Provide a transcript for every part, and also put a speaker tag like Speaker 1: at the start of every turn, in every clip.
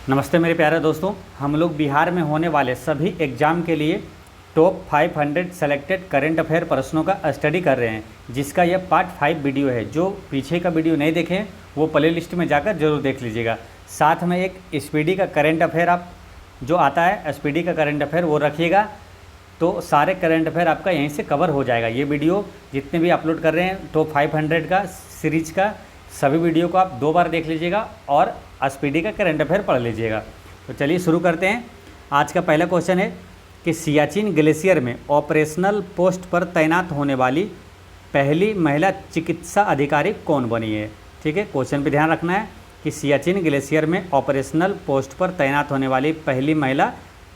Speaker 1: नमस्ते मेरे प्यारे दोस्तों। हम लोग बिहार में होने वाले सभी एग्ज़ाम के लिए टॉप 500 सेलेक्टेड करंट अफेयर प्रश्नों का स्टडी कर रहे हैं, जिसका यह पार्ट 5 वीडियो है। जो पीछे का वीडियो नहीं देखें वो प्ले लिस्ट में जाकर जरूर देख लीजिएगा। साथ में एक स्पीडी का करंट अफेयर आप जो आता है स्पीडी का करंट अफेयर वो रखिएगा, तो सारे करंट अफेयर आपका यहीं से कवर हो जाएगा। ये वीडियो जितने भी अपलोड कर रहे हैं टॉप 500 का सीरीज का, सभी वीडियो को आप 2 बार देख लीजिएगा और स्पीडी का करंट अफेयर पढ़ लीजिएगा। तो चलिए शुरू करते हैं। आज का पहला क्वेश्चन है कि सियाचिन ग्लेशियर में ऑपरेशनल पोस्ट पर तैनात होने वाली पहली महिला चिकित्सा अधिकारी कौन बनी है। ठीक है, क्वेश्चन पे ध्यान रखना है कि सियाचिन ग्लेशियर में ऑपरेशनल पोस्ट पर तैनात होने वाली पहली महिला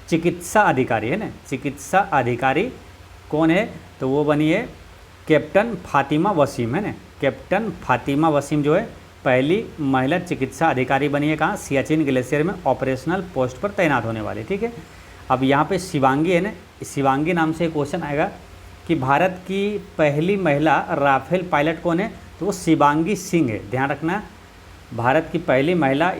Speaker 1: चिकित्सा अधिकारी है ना, चिकित्सा अधिकारी कौन है, तो वो बनी है कैप्टन फातिमा वसीम है ना। कैप्टन फातिमा वसीम जो है पहली महिला चिकित्सा अधिकारी बनी है। कहाँ? सियाचिन ग्लेशियर में ऑपरेशनल पोस्ट पर तैनात होने वाली। ठीक है, अब यहाँ पे शिवांगी है ना, शिवांगी नाम से क्वेश्चन आएगा कि भारत की पहली महिला राफेल पायलट कौन है, तो वो शिवांगी सिंह है। ध्यान रखना, भारत की पहली महिला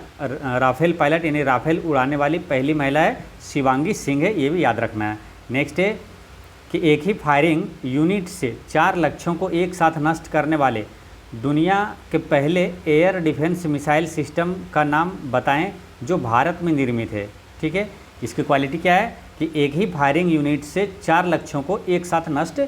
Speaker 1: राफेल पायलट यानी राफेल उड़ाने वाली पहली महिला है शिवांगी सिंह है, ये भी याद रखना है। नेक्स्ट है कि एक ही फायरिंग यूनिट से 4 लक्ष्यों को एक साथ नष्ट करने वाले दुनिया के पहले एयर डिफेंस मिसाइल सिस्टम का नाम बताएं जो भारत में निर्मित है। ठीक है, इसकी क्वालिटी क्या है कि एक ही फायरिंग यूनिट से 4 लक्ष्यों को एक साथ नष्ट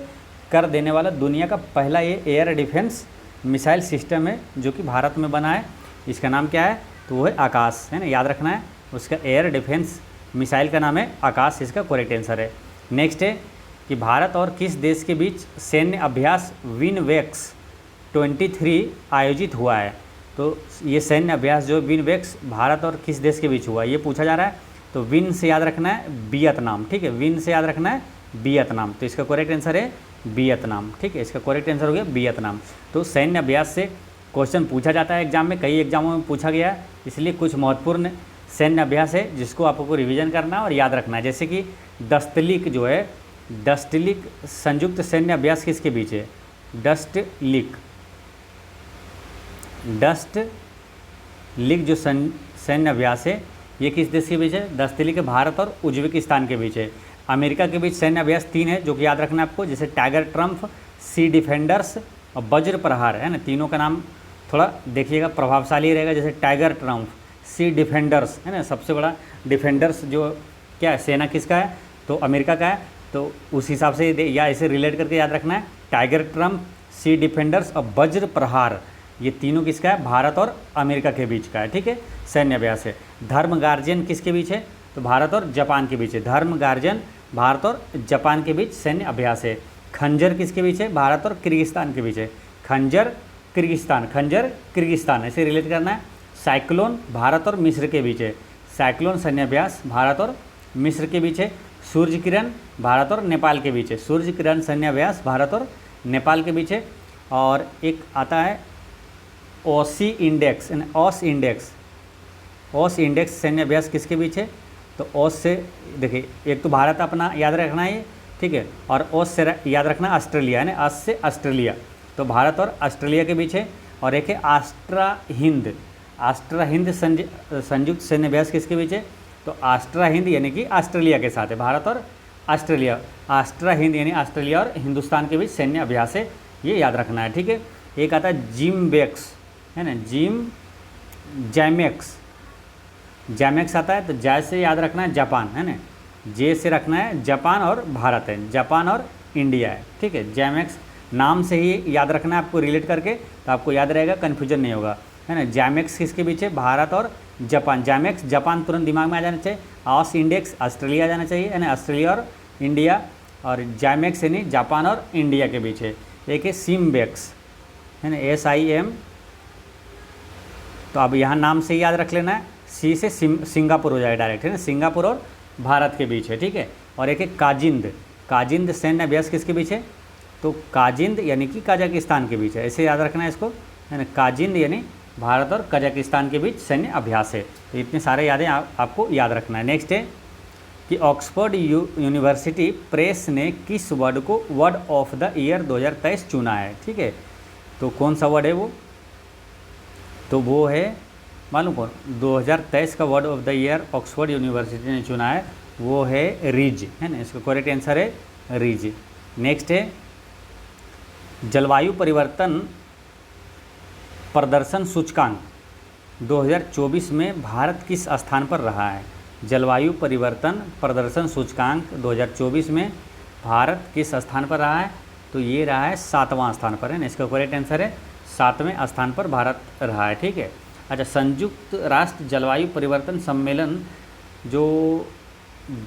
Speaker 1: कर देने वाला दुनिया का पहला ये एयर डिफेंस मिसाइल सिस्टम है जो कि भारत में बना है। इसका नाम क्या है, तो वो है आकाश है ना, याद रखना है। उसका एयर डिफेंस मिसाइल का नाम है आकाश, इसका करेक्ट आंसर है। नेक्स्ट है कि भारत और किस देश के बीच सैन्य अभ्यास विनवेक्स 23 आयोजित हुआ है। तो ये सैन्य अभ्यास जो विनवेक्स भारत और किस देश के बीच हुआ है ये पूछा जा रहा है। तो विन से याद रखना है वियतनाम। ठीक है, विन से याद रखना है वियतनाम, तो इसका करेक्ट आंसर है वियतनाम। ठीक है, इसका करेक्ट आंसर हो गया वियतनाम। तो सैन्य अभ्यास से क्वेश्चन पूछा जाता है एग्जाम में, कई एग्जामों में पूछा गया है, इसलिए कुछ महत्वपूर्ण सैन्य अभ्यास है जिसको आपको रिवीजन करना है और याद रखना है। जैसे कि डस्टलिक जो है, डस्टलिक संयुक्त सैन्य अभ्यास किसके बीच है, डस्टलिक जो सैन्य अभ्यास है ये किस देश के बीच है, डस्टलिक भारत और उज्बेकिस्तान के बीच है। अमेरिका के बीच सैन्य अभ्यास 3 है जो कि याद रखना है आपको, जैसे टाइगर ट्रम्प, सी डिफेंडर्स और वज्र प्रहार है ना। तीनों का नाम थोड़ा देखिएगा, प्रभावशाली रहेगा। जैसे टाइगर ट्रम्प, सी डिफेंडर्स है ना, सबसे बड़ा डिफेंडर्स जो क्या है सेना किसका है, तो अमेरिका का है। तो उस हिसाब से या इसे रिलेट करके याद रखना है, टाइगर ट्रम्प, सी डिफेंडर्स और वज्र प्रहार ये तीनों किसका है, भारत और अमेरिका के बीच का है। ठीक है, सैन्य अभ्यास है। धर्म गार्जियन किसके बीच है, तो भारत और जापान के बीच है। धर्म गार्जियन भारत और जापान के बीच सैन्य अभ्यास है। खंजर किसके बीच है, भारत और किर्गिस्तान के बीच है। खंजर किर्गिस्तान ऐसे रिलेट करना है। साइक्लोन भारत और मिस्र के बीच है। साइक्लोन सैन्य अभ्यास भारत और मिस्र के बीच है। सूर्य किरण भारत और नेपाल के बीच है। सूर्य किरण सैन्य अभ्यास भारत और नेपाल के बीच है। और एक आता है ओसी इंडेक्स, ओस इंडेक्स सैन्य अभ्यास किसके बीच है, तो ओस से देखिए एक तो भारत अपना याद रखना है, ठीक है, और ओस से याद रखना ऑस्ट्रेलिया है ना, अस से ऑस्ट्रेलिया, तो भारत और ऑस्ट्रेलिया के बीच है। और एक है आस्ट्रा हिंद संयुक्त सैन्य अभ्यास किसके बीच है, तो आस्ट्रा हिंद यानी कि ऑस्ट्रेलिया के साथ है, भारत और ऑस्ट्रेलिया। आस्ट्रा हिंद यानी ऑस्ट्रेलिया और हिंदुस्तान के बीच सैन्य अभ्यास है, ये याद रखना है। ठीक है, एक आता है जिम्बेक्स है ना, जैमेक्स आता है, तो जै से याद रखना है जापान है ना, जे से रखना है जापान और भारत है, जापान और इंडिया है। ठीक है, जैमेक्स नाम से ही याद रखना है आपको रिलेट करके, तो आपको याद रहेगा, कन्फ्यूजन नहीं होगा है ना। जैमेक्स किसके बीच है, भारत और जापान। जैमेक्स जापान तुरंत दिमाग में आ जाना चाहिए। ऑस इंडेक्स ऑस्ट्रेलिया आ जाना चाहिए है ना, ऑस्ट्रेलिया और इंडिया। और जैमेक्स यानी जापान और इंडिया के बीच है। एक है सिम्बेक्स है ना, SIM, तो अब यहाँ नाम से याद रख लेना है, सी से सिंगापुर हो जाएगा डायरेक्ट है ना, सिंगापुर और भारत के बीच है। ठीक है, और एक है काजिंद सैन्य अभ्यास किसके बीच है, तो काजिंद यानी कि कजाकिस्तान के बीच है, ऐसे याद रखना है इसको है ना। काजिंद यानी भारत और कजाकिस्तान के बीच सैन्य अभ्यास है। तो इतने सारे यादें आपको याद रखना है। नेक्स्ट है कि ऑक्सफोर्ड यूनिवर्सिटी प्रेस ने किस वर्ड को वर्ड ऑफ द ईयर 2023 चुना है। ठीक है, तो कौन सा वर्ड है वो, तो वो है मालूम कौन 2023 का word of the year Oxford university ने चुना है, वो है रीज, है ना। इसका करेक्ट आंसर है रीज। नेक्स्ट है जलवायु परिवर्तन प्रदर्शन सूचकांक 2024 में भारत किस स्थान पर रहा है। जलवायु परिवर्तन प्रदर्शन सूचकांक 2024 में भारत किस स्थान पर रहा है, तो ये रहा है 7वां स्थान पर, है ना। इसका करेक्ट आंसर है 7वें स्थान पर भारत रहा है, ठीक है। अच्छा, संयुक्त राष्ट्र जलवायु परिवर्तन सम्मेलन जो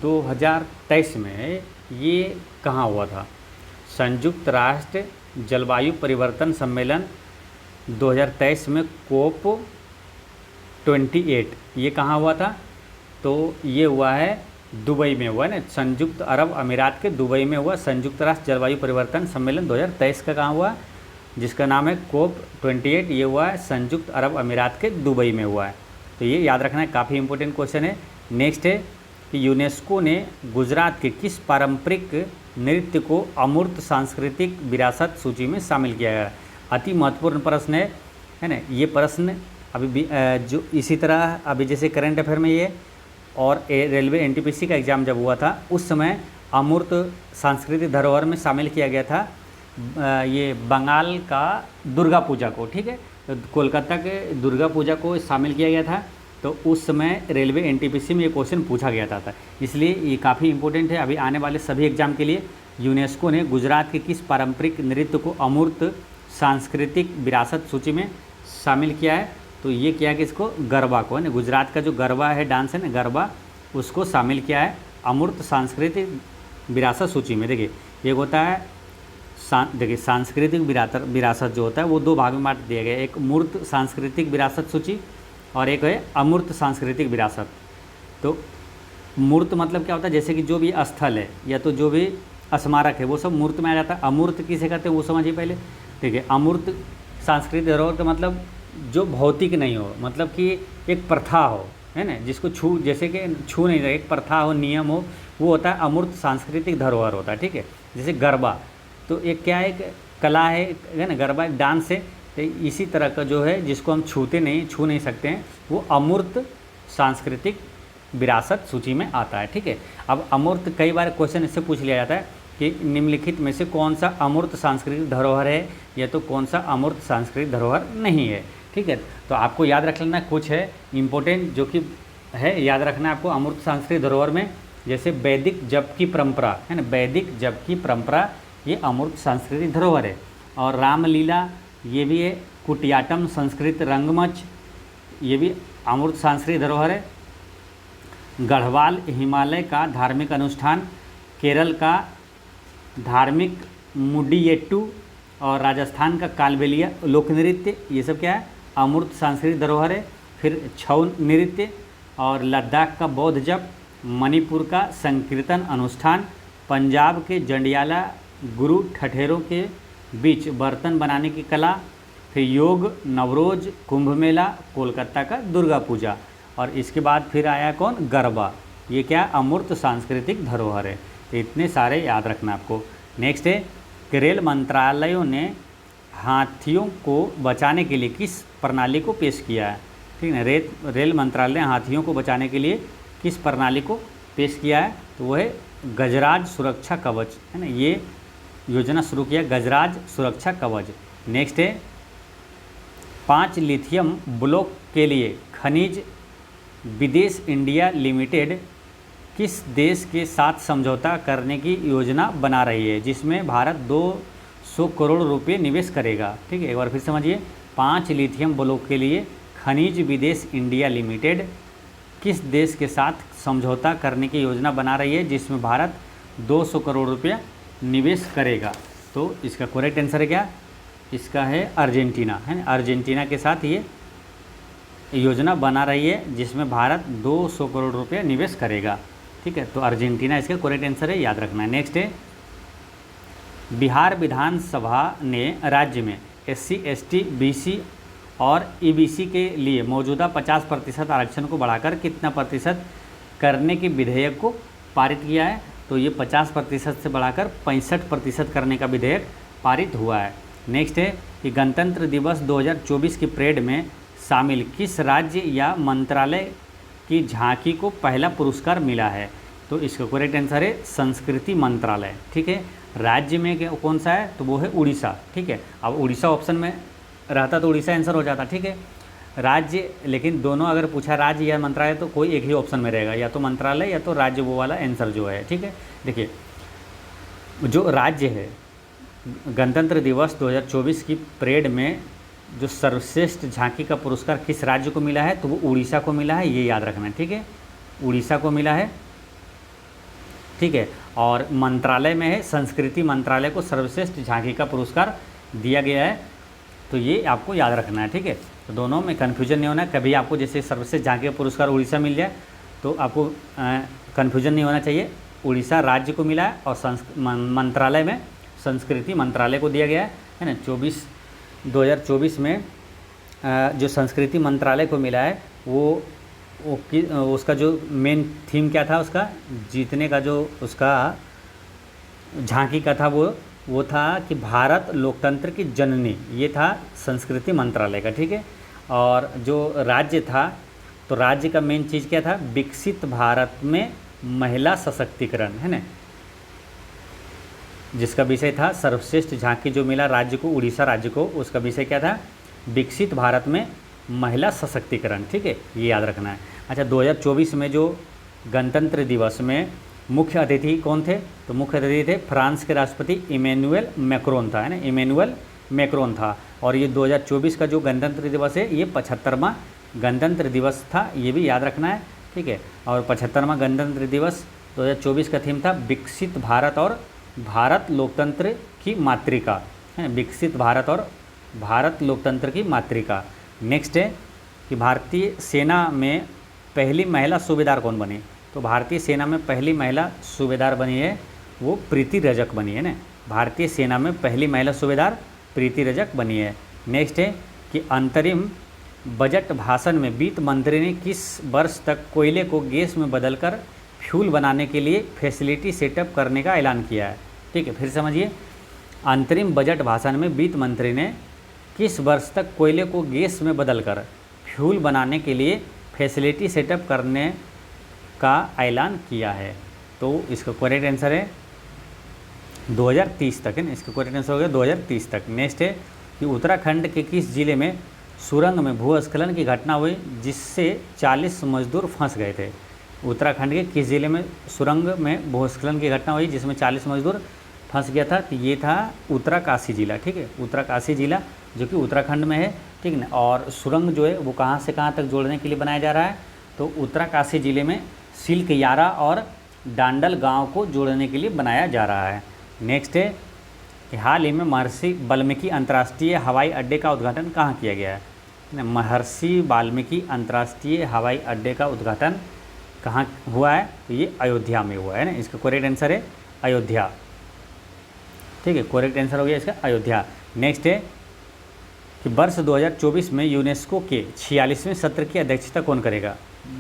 Speaker 1: 2023 में ये कहाँ हुआ था। संयुक्त राष्ट्र जलवायु परिवर्तन सम्मेलन 2023 में कोप 28 ये कहाँ हुआ था, तो ये हुआ है दुबई में हुआ है ना। संयुक्त अरब अमीरात के दुबई में हुआ संयुक्त राष्ट्र जलवायु परिवर्तन सम्मेलन 2023 का कहाँ हुआ, जिसका नाम है कोप 28, ये हुआ है संयुक्त अरब अमीरात के दुबई में हुआ है। तो ये याद रखना है, काफ़ी इंपॉर्टेंट क्वेश्चन है। नेक्स्ट है कि यूनेस्को ने गुजरात के किस पारंपरिक नृत्य को अमूर्त सांस्कृतिक विरासत सूची में शामिल किया गया। अति महत्वपूर्ण प्रश्न है ना। ये प्रश्न अभी भी जो इसी तरह अभी जैसे करंट अफेयर में ये और रेलवे एनटीपीसी का एग्ज़ाम जब हुआ था उस समय अमूर्त सांस्कृतिक धरोहर में शामिल किया गया था ये बंगाल का दुर्गा पूजा को, ठीक है। तो कोलकाता के दुर्गा पूजा को शामिल किया गया था, तो उस समय रेलवे एनटीपीसी में ये क्वेश्चन पूछा गया था, इसलिए ये काफ़ी इंपॉर्टेंट है अभी आने वाले सभी एग्जाम के लिए। यूनेस्को ने गुजरात के किस पारंपरिक नृत्य को अमूर्त सांस्कृतिक विरासत सूची में शामिल किया है, तो ये किया कि इसको गरबा को, है ना। गुजरात का जो गरबा है, डांस है ना, गरबा, उसको शामिल किया है अमूर्त सांस्कृतिक विरासत सूची में। देखिए एक होता है देखिए सांस्कृतिक विरासत जो होता है वो दो भाग में बांट दिया गया है, एक मूर्त सांस्कृतिक विरासत सूची और एक है अमूर्त सांस्कृतिक विरासत। तो मूर्त मतलब क्या होता है, जैसे कि जो भी स्थल है या तो जो भी स्मारक है वो सब मूर्त में आ जाता है। अमूर्त किसे कहते हैं वो समझिए पहले। देखिए अमूर्त सांस्कृतिक धरोहर का मतलब जो भौतिक नहीं हो, मतलब कि एक प्रथा हो, है ना, जिसको जैसे कि छू नहीं रहे, एक प्रथा हो, नियम हो, वो होता है अमूर्त सांस्कृतिक धरोहर होता है, ठीक है। जैसे गरबा तो एक क्या है, एक कला है ना, गरबा एक डांस है। तो इसी तरह का जो है जिसको हम छू नहीं सकते हैं वो अमूर्त सांस्कृतिक विरासत सूची में आता है, ठीक है। अब अमूर्त कई बार क्वेश्चन इससे पूछ लिया जाता है कि निम्नलिखित में से कौन सा अमूर्त सांस्कृतिक धरोहर है या तो कौन सा अमूर्त सांस्कृतिक धरोहर नहीं है, ठीक है। तो आपको याद रख लेना, कुछ है इम्पोर्टेंट जो कि है याद रखना है आपको अमूर्त सांस्कृतिक धरोहर में। जैसे वैदिक जप की परंपरा, है ना, वैदिक जप की परंपरा ये अमूर्त सांस्कृतिक धरोहर है। और रामलीला ये भी है। कुटियाट्टम संस्कृत रंगमंच ये भी अमूर्त सांस्कृतिक धरोहर है। गढ़वाल हिमालय का धार्मिक अनुष्ठान, केरल का धार्मिक मुडियेट्टू और राजस्थान का कालबेलिया लोक नृत्य, ये सब क्या है अमूर्त सांस्कृतिक धरोहर है। फिर छऊ नृत्य और लद्दाख का बौद्ध जप, मणिपुर का संकीर्तन अनुष्ठान, पंजाब के जंडियाला गुरु ठठेरों के बीच बर्तन बनाने की कला, फिर योग, नवरोज, कुंभ मेला, कोलकाता का दुर्गा पूजा और इसके बाद फिर आया कौन, गरबा। ये क्या अमूर्त सांस्कृतिक धरोहर है। तो इतने सारे याद रखना आपको। नेक्स्ट है कि रेल मंत्रालयों ने हाथियों को बचाने के लिए किस प्रणाली को पेश किया है, ठीक है। रेल मंत्रालय ने हाथियों को बचाने के लिए किस प्रणाली को पेश किया है, तो वो है गजराज सुरक्षा कवच, है ना। ये योजना शुरू किया गजराज सुरक्षा कवच। नेक्स्ट है 5 लिथियम ब्लॉक के लिए खनिज विदेश इंडिया लिमिटेड किस देश के साथ समझौता करने की योजना बना रही है, जिसमें भारत 200 करोड़ रुपए निवेश करेगा, ठीक है। एक बार फिर समझिए, 5 लिथियम ब्लॉक के लिए खनिज विदेश इंडिया लिमिटेड किस देश के साथ समझौता करने की योजना बना रही है, जिसमें भारत 200 करोड़ रुपया निवेश करेगा। तो इसका करेक्ट आंसर है क्या, इसका है अर्जेंटीना, है ना। अर्जेंटीना के साथ ये योजना बना रही है जिसमें भारत 200 करोड़ रुपया निवेश करेगा, ठीक है। तो अर्जेंटीना इसका करेक्ट आंसर है, याद रखना है। नेक्स्ट है बिहार विधानसभा ने राज्य में SC ST BC और EBC के लिए मौजूदा 50% आरक्षण को बढ़ाकर कितना प्रतिशत करने के विधेयक को पारित किया है, तो ये 50% से बढ़ाकर 65% करने का विधेयक पारित हुआ है। नेक्स्ट है कि गणतंत्र दिवस 2024 की परेड में शामिल किस राज्य या मंत्रालय की झांकी को पहला पुरस्कार मिला है? तो इसका करेक्ट आंसर है संस्कृति मंत्रालय। ठीक है, राज्य में कौन सा है? तो वो है उड़ीसा। ठीक है, अब उड़ीसा ऑप्शन में रहता तो उड़ीसा आंसर हो जाता। ठीक है, राज्य, लेकिन दोनों अगर पूछा राज्य या मंत्रालय तो कोई एक ही ऑप्शन में रहेगा, या तो मंत्रालय या तो राज्य, वो वाला आंसर जो है। ठीक है, देखिए जो राज्य है, गणतंत्र दिवस 2024 की परेड में जो सर्वश्रेष्ठ झांकी का पुरस्कार किस राज्य को मिला है? तो वो उड़ीसा को मिला है, ये याद रखना है। ठीक है, उड़ीसा को मिला है। ठीक है, और मंत्रालय में है, संस्कृति मंत्रालय को सर्वश्रेष्ठ झांकी का पुरस्कार दिया गया है, तो ये आपको याद रखना है। ठीक है, तो दोनों में कन्फ्यूजन नहीं होना है। कभी आपको जैसे सर्वश्रेष्ठ झांकी का पुरस्कार उड़ीसा मिल जाए तो आपको कन्फ्यूजन नहीं होना चाहिए। उड़ीसा राज्य को मिला है और मंत्रालय में संस्कृति मंत्रालय को दिया गया है ना। 2024 में जो संस्कृति मंत्रालय को मिला है वो उसका जो मेन थीम क्या था, उसका जीतने का जो उसका झांकी का था वो था कि भारत लोकतंत्र की जननी, ये था संस्कृति मंत्रालय का। ठीक है, और जो राज्य था तो राज्य का मेन चीज़ क्या था? विकसित भारत में महिला सशक्तिकरण, है ना, जिसका विषय था सर्वश्रेष्ठ झांकी जो मिला राज्य को, उड़ीसा राज्य को, उसका विषय क्या था? विकसित भारत में महिला सशक्तिकरण। ठीक है, ये याद रखना है। अच्छा, 2024 में जो गणतंत्र दिवस में मुख्य अतिथि कौन थे? तो मुख्य अतिथि थे फ्रांस के राष्ट्रपति इमैनुअल मैक्रोन था, है ना, इमैनुअल मैक्रोन था। और ये 2024 का जो गणतंत्र दिवस है ये 75वां गणतंत्र दिवस था, ये भी याद रखना है। ठीक है, और 75वां गणतंत्र दिवस 2024 का थीम था विकसित भारत और भारत लोकतंत्र की मातृका, है, विकसित भारत और भारत लोकतंत्र की मातृका। नेक्स्ट है कि भारतीय सेना में पहली महिला सूबेदार कौन बनी? तो भारतीय सेना में पहली महिला सूबेदार बनी है वो प्रीति रजक बनी है ना। भारतीय सेना में पहली महिला सूबेदार प्रीति रजक बनी है। नेक्स्ट है कि अंतरिम बजट भाषण में वित्त मंत्री ने किस वर्ष तक कोयले को गैस में बदलकर फ्यूल बनाने के लिए फैसिलिटी सेटअप करने का ऐलान किया है? ठीक है, फिर समझिए, अंतरिम बजट भाषण में वित्त मंत्री ने किस वर्ष तक कोयले को गैस में बदलकर फ्यूल बनाने के लिए फैसिलिटी सेटअप करने का ऐलान किया है? तो इसका करेक्ट आंसर है 2030 तक, है ना, इसका करेक्ट आंसर हो गया 2030 तक। नेक्स्ट है कि उत्तराखंड के किस जिले में सुरंग में भूस्खलन की घटना हुई जिससे 40 मजदूर फंस गए थे? उत्तराखंड के किस जिले में सुरंग में भूस्खलन की घटना हुई जिसमें 40 मजदूर फंस गया था? तो ये था उत्तरकाशी जिला। ठीक है, उत्तरकाशी जिला जो कि उत्तराखंड में है। ठीक है ना, और सुरंग जो है वो कहाँ से कहाँ तक जोड़ने के लिए बनाया जा रहा है? तो उत्तरकाशी जिले में सिल्कयारा और डांडल गांव को जोड़ने के लिए बनाया जा रहा है। नेक्स्ट है कि हाल ही में महर्षि वाल्मीकि अंतर्राष्ट्रीय हवाई अड्डे का उद्घाटन कहाँ किया गया है? महर्षि वाल्मीकि अंतर्राष्ट्रीय हवाई अड्डे का उद्घाटन कहाँ हुआ है? तो ये अयोध्या में हुआ है ना। इसका करेक्ट आंसर है अयोध्या। ठीक है, करेक्ट आंसर हो गया इसका अयोध्या। नेक्स्ट है कि वर्ष 2024 में यूनेस्को के 46वें सत्र की अध्यक्षता कौन करेगा?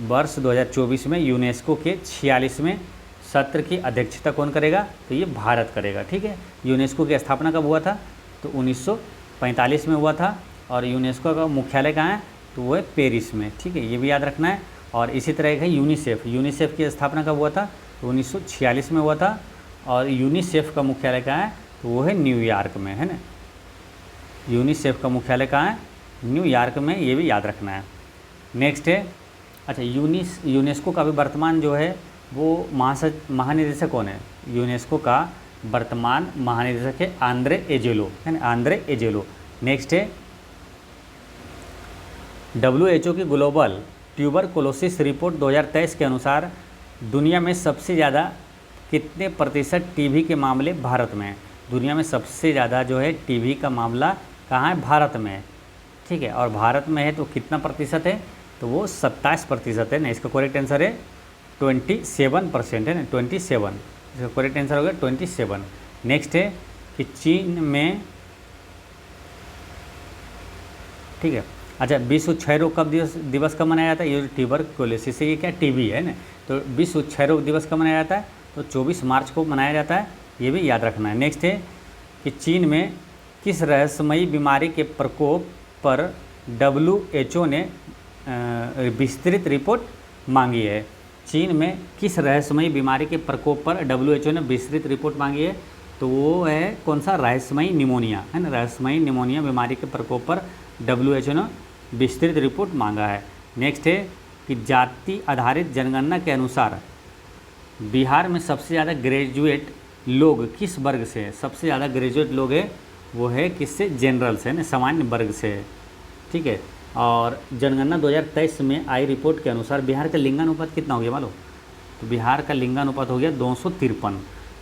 Speaker 1: वर्ष 2024 में यूनेस्को के 46वें सत्र की अध्यक्षता कौन करेगा? तो ये भारत करेगा। ठीक है, यूनेस्को की स्थापना कब हुआ था? तो 1945 में हुआ था। और यूनेस्को का मुख्यालय कहाँ है? तो वो है पेरिस में। ठीक है, ये भी याद रखना है। और इसी तरह है यूनिसेफ की स्थापना कब हुआ था? तो 1946 में हुआ था। और यूनिसेफ का मुख्यालय कहाँ है? तो वो है न्यूयॉर्क में, है ना। यूनिसेफ का मुख्यालय कहाँ है? न्यूयॉर्क में, ये भी याद रखना है। नेक्स्ट है, अच्छा, यूनेस्को का भी वर्तमान जो है वो महानिदेशक कौन है? यूनेस्को का वर्तमान महानिदेशक है आंद्रे एजेलो, है ना, आंद्रे एजेलो। नेक्स्ट है WHO की ग्लोबल ट्यूबरकुलोसिस रिपोर्ट 2023 के अनुसार दुनिया में सबसे ज़्यादा कितने प्रतिशत टीबी के मामले भारत में हैं? दुनिया में सबसे ज़्यादा जो है टीबी का मामला कहाँ है? भारत में है। ठीक है, और भारत में है तो कितना प्रतिशत है? तो वो 27% है ना। इसका करेक्ट आंसर है 27% है ना, 27। इसका करेक्ट आंसर हो गया 27। नेक्स्ट है कि चीन में, ठीक है, अच्छा, विश्व क्षय रोग कब दिवस कब मनाया जाता है? ये ट्यूबरकुलोसिस से ये क्या टीबी है ना। तो विश्व क्षय रोग दिवस कब मनाया जाता है? तो 24 मार्च को मनाया जाता है, ये भी याद रखना है। नेक्स्ट है कि चीन में किस रहस्यमयी बीमारी के प्रकोप पर WHO ने विस्तृत रिपोर्ट मांगी है। चीन में किस रहस्यमयी बीमारी के प्रकोप पर WHO ने विस्तृत रिपोर्ट मांगी है? तो वो है कौन सा? रहस्यमयी निमोनिया, है ना। रहस्यमयी निमोनिया बीमारी के प्रकोप पर WHO ने विस्तृत रिपोर्ट मांगा है। नेक्स्ट है कि जाति आधारित जनगणना के अनुसार बिहार में सबसे ज़्यादा ग्रेजुएट लोग किस वर्ग से है? सबसे ज़्यादा ग्रेजुएट लोग है वो है किससे? जनरल से, ना, सामान्य वर्ग से है, ठीक है। और जनगणना 2023 में आई रिपोर्ट के अनुसार बिहार का लिंगानुपात कितना हो गया मालूम? तो बिहार का लिंगानुपात हो गया 253।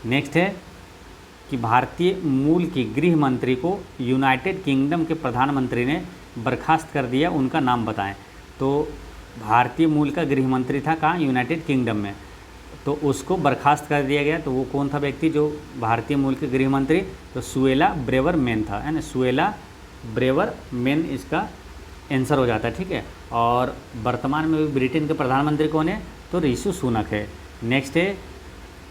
Speaker 1: नेक्स्ट है कि भारतीय मूल की गृह मंत्री को यूनाइटेड किंगडम के प्रधानमंत्री ने बर्खास्त कर दिया, उनका नाम बताएं। तो भारतीय मूल का गृह मंत्री था कहाँ? यूनाइटेड किंगडम में, तो उसको बर्खास्त कर दिया गया। तो वो कौन था व्यक्ति जो भारतीय मूल के गृह मंत्री? तो सुएला ब्रेवरमैन था, है ना। सुएला ब्रेवरमैन इसका आंसर हो जाता है, ठीक है। और वर्तमान में ब्रिटेन के प्रधानमंत्री कौन है? तो ऋषि सुनक है। नेक्स्ट है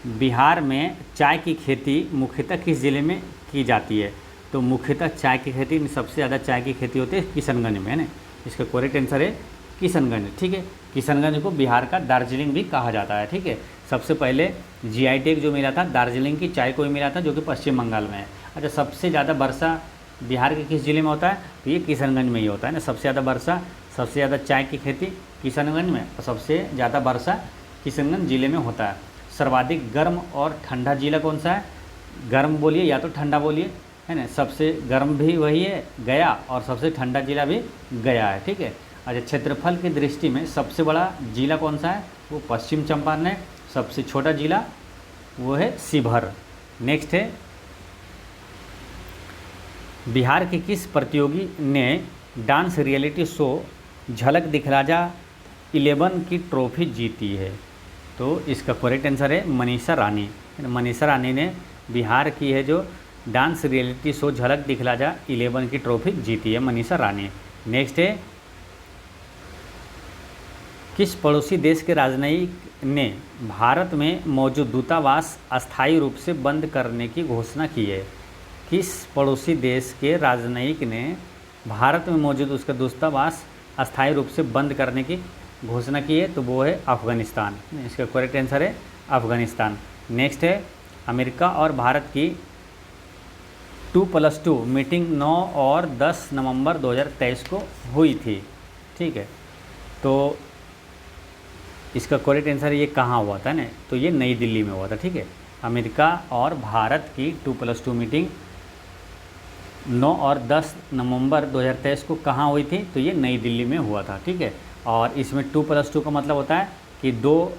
Speaker 1: बिहार में चाय की खेती मुख्यतः किस ज़िले में की जाती है? तो मुख्यतः चाय की खेती सबसे ज़्यादा चाय की खेती होती है किशनगंज में, है ना। इसका करेक्ट आंसर है किशनगंज, ठीक है। किशनगंज को बिहार का दार्जिलिंग भी कहा जाता है, ठीक है। सबसे पहले GI टैग जो मिला था दार्जिलिंग की चाय को ही मिला था, जो कि पश्चिम बंगाल में है। अच्छा, सबसे ज़्यादा वर्षा बिहार के किस ज़िले में होता है? तो ये किशनगंज में ही होता है ना। सबसे ज़्यादा वर्षा, सबसे ज़्यादा चाय की खेती किशनगंज में, और सबसे ज़्यादा वर्षा किशनगंज ज़िले में होता है। सर्वाधिक गर्म और ठंडा ज़िला कौन सा है? गर्म बोलिए या तो ठंडा बोलिए, है ना। सबसे गर्म भी वही है गया, और सबसे ठंडा ज़िला भी गया है, ठीक है। अच्छा, क्षेत्रफल की दृष्टि में सबसे बड़ा ज़िला कौन सा है? वो पश्चिम चंपारण है। सबसे छोटा ज़िला वो है शिवहर। नेक्स्ट है बिहार के किस प्रतियोगी ने डांस रियलिटी शो झलक दिखला जा 11 की ट्रॉफी जीती है? तो इसका करेक्ट आंसर है मनीषा रानी। मनीषा रानी ने बिहार की है जो डांस रियलिटी शो झलक दिखला जा 11 की ट्रॉफी जीती है मनीषा रानी। नेक्स्ट है किस पड़ोसी देश के राजनयिक ने भारत में मौजूद दूतावास अस्थायी रूप से बंद करने की घोषणा की है? किस पड़ोसी देश के राजनयिक ने भारत में मौजूद उसका दूतावास अस्थायी रूप से बंद करने की घोषणा की है? तो वो है अफ़गानिस्तान। इसका करेक्ट आंसर है अफ़गानिस्तान। नेक्स्ट है अमेरिका और भारत की 2+2 मीटिंग 9 और 10 नवंबर 2023 को हुई थी, ठीक है। तो इसका करेक्ट आंसर ये कहाँ हुआ था ना? तो ये नई दिल्ली में हुआ था, ठीक है। अमेरिका और भारत की 2+2 मीटिंग 9 और 10 नवंबर 2023 को कहाँ हुई थी? तो ये नई दिल्ली में हुआ था, ठीक है। और इसमें 2+2 का मतलब होता है कि 2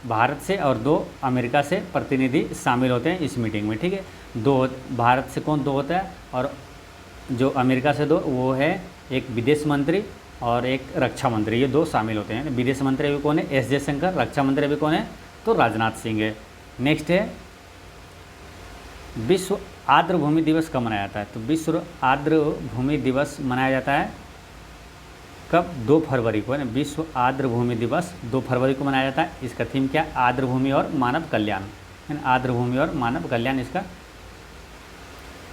Speaker 1: भारत से और 2 अमेरिका से प्रतिनिधि शामिल होते हैं इस मीटिंग में, ठीक है। 2 भारत से कौन 2 होता है, और जो अमेरिका से 2 वो है एक विदेश मंत्री और एक रक्षा मंत्री, ये 2 शामिल होते हैं। विदेश मंत्री अभी कौन है? एस जयशंकर। रक्षा मंत्री अभी कौन है? तो राजनाथ सिंह है। नेक्स्ट है विश्व आर्द्र भूमि दिवस कब मनाया जाता है? तो विश्व आर्द्र भूमि दिवस मनाया जाता है कब? 2 फरवरी को, है ना। विश्व आर्द्र भूमि दिवस 2 फरवरी को मनाया जाता है। इसका थीम क्या है? आर्द्र भूमि और मानव कल्याण, है ना। आर्द्र भूमि और मानव कल्याण इसका